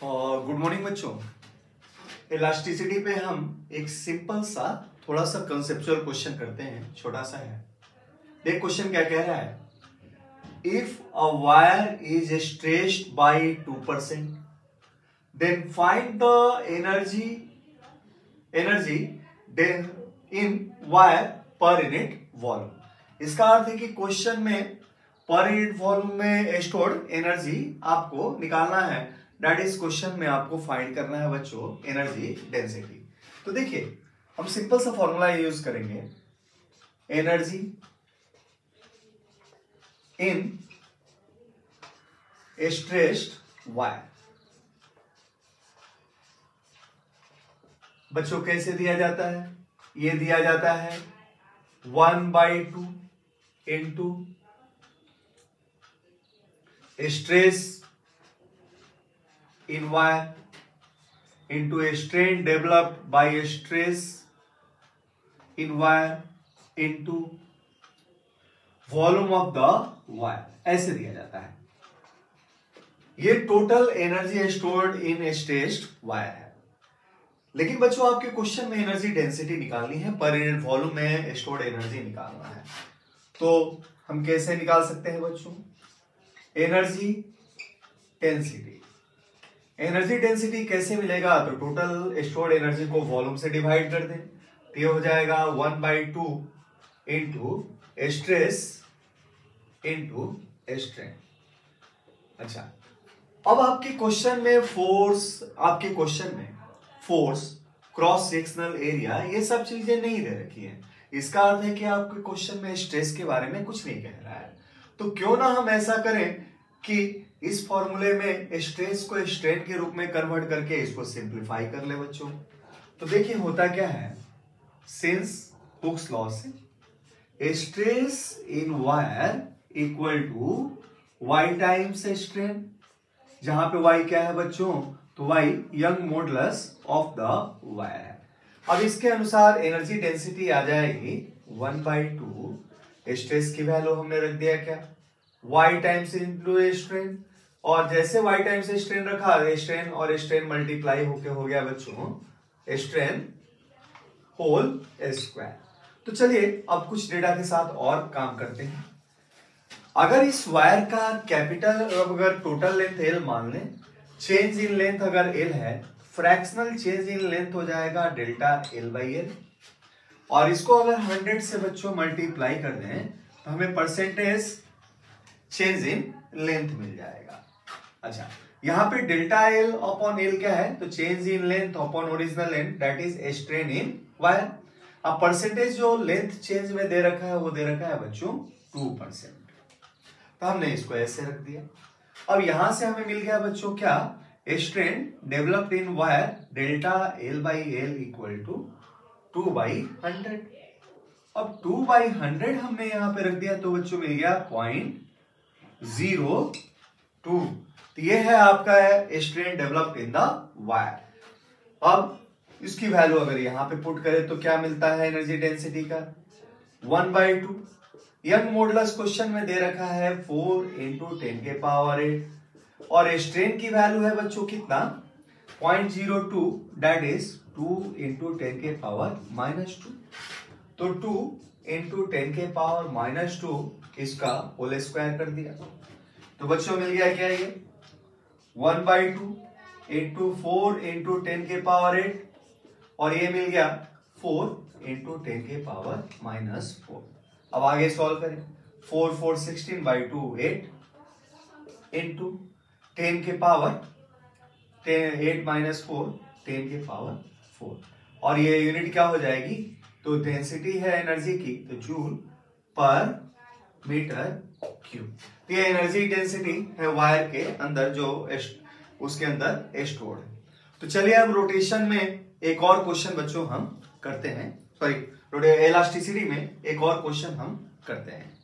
Good morning बच्चों। Elasticity पे हम एक सिंपल सा थोड़ा सा कंसेप्चुअल क्वेश्चन करते हैं, छोटा सा है। देख क्वेश्चन क्या कह रहा है। If a wire is stretched by 2%, then find the energy in wire per unit volume. इसका अर्थ है कि क्वेश्चन में पर यूनिट वॉल्यूम में स्टोर्ड एनर्जी आपको निकालना है। दैट इज क्वेश्चन में आपको फाइंड करना है बच्चों एनर्जी डेंसिटी। तो देखिए हम सिंपल सा फॉर्मूला यूज करेंगे, एनर्जी इन स्ट्रेच्ड वायर। बच्चों कैसे दिया जाता है, ये दिया जाता है 1/2 into stress in wire into a strain developed by a stress in wire into volume of the wire, ऐसे दिया जाता है। ये total energy stored in stretched wire है। लेकिन बच्चों आपके क्वेश्चन में एनर्जी डेंसिटी निकालनी है, पर यूनिट वॉल्यूम में स्टोर्ड एनर्जी निकालना है। तो हम कैसे निकाल सकते हैं बच्चों, एनर्जी डेंसिटी। एनर्जी डेंसिटी कैसे मिलेगा, तो टोटल स्टोर्ड एनर्जी को वॉल्यूम से डिवाइड कर दें, तो ये हो जाएगा 1/2 इंटू स्ट्रेस इंटू स्ट्रेन। अच्छा, अब आपके क्वेश्चन में फोर्स, क्रॉस सेक्शनल एरिया, ये सब चीजें नहीं दे रखी है। इसका अर्थ है कि आपके क्वेश्चन में स्ट्रेस के बारे में कुछ नहीं कह रहा है। तो क्यों ना हम ऐसा करें कि इस फॉर्मूले में स्ट्रेस को स्ट्रेन के रूप में कन्वर्ट करके इसको सिंप्लीफाई कर ले बच्चों। तो देखिए होता क्या है, सिंस हुक्स लॉ से stress in wire equal to Y times strain, जहां पे वाई क्या है बच्चों, तो Y Young's modulus of the wire है। अब इसके अनुसार एनर्जी डेंसिटी आ जाएगी 1/2, स्ट्रेस की वैल्यू हमने रख दिया क्या, वाई टाइम्स इंटू स्ट्रेन, और जैसे वाई टाइम्स स्ट्रेन रखा, स्ट्रेन और स्ट्रेन मल्टीप्लाई होके हो गया बच्चों स्ट्रेन होल स्क्वायर। तो चलिए अब कुछ डेटा के साथ और काम करते हैं। अगर इस वायर का कैपिटल, अगर टोटल लेंथ एल मान लें, चेंज इन लेंथ अगर एल है, फ्रैक्शनल चेंज इन लेंथ हो जाएगा डेल्टा एल बाई एल, और इसको अगर 100 से बच्चों मल्टीप्लाई कर दें तो हमें परसेंटेज चेंज इन लेंथ मिल जाएगा। अच्छा, यहां पे डेल्टा एल अपॉन एल क्या है, तो change in length upon original length, that is strain in wire. अब परसेंटेज जो लेंथ चेंज में दे रखा है वो दे रखा है बच्चों 2%, तो हमने इसको ऐसे रख दिया। अब यहां से हमें मिल गया बच्चों क्या, strain developed in wire delta L by L equal to 2/100। अब 2/100 हमने यहां पे रख दिया, तो बच्चों मिल गया 0.02। तो ये है आपका strain developed in the wire. अब इसकी वैल्यू अगर यहां पे पुट करें तो क्या मिलता है एनर्जी डेंसिटी का, 1/2। यंग मॉडुलस क्वेश्चन में दे रखा है 4 × 10⁸, और स्ट्रेन की वैल्यू है बच्चों कितना, 0.02, दैट इज 2 × 10⁻²। तो 2 × 10⁻², इसका होल स्क्वायर कर दिया, तो बच्चों मिल गया क्या, ये 1/2 इंटू 4 × 10⁸, और ये मिल गया 4 × 10⁻⁻4। अब आगे सॉल्व करें, 4 4 16/2 8 इंटू 10⁻⁻4 10⁻⁴, और ये यूनिट क्या हो जाएगी, तो डेंसिटी है एनर्जी की, तो जूल पर मीटर क्यूब। तो ये एनर्जी डेंसिटी है वायर के अंदर जो उसके अंदर स्टोर्ड है। तो चलिए अब रोटेशन में एक और क्वेश्चन बच्चों हम करते हैं, सॉरी इलास्टिसिटी में एक और क्वेश्चन हम करते हैं।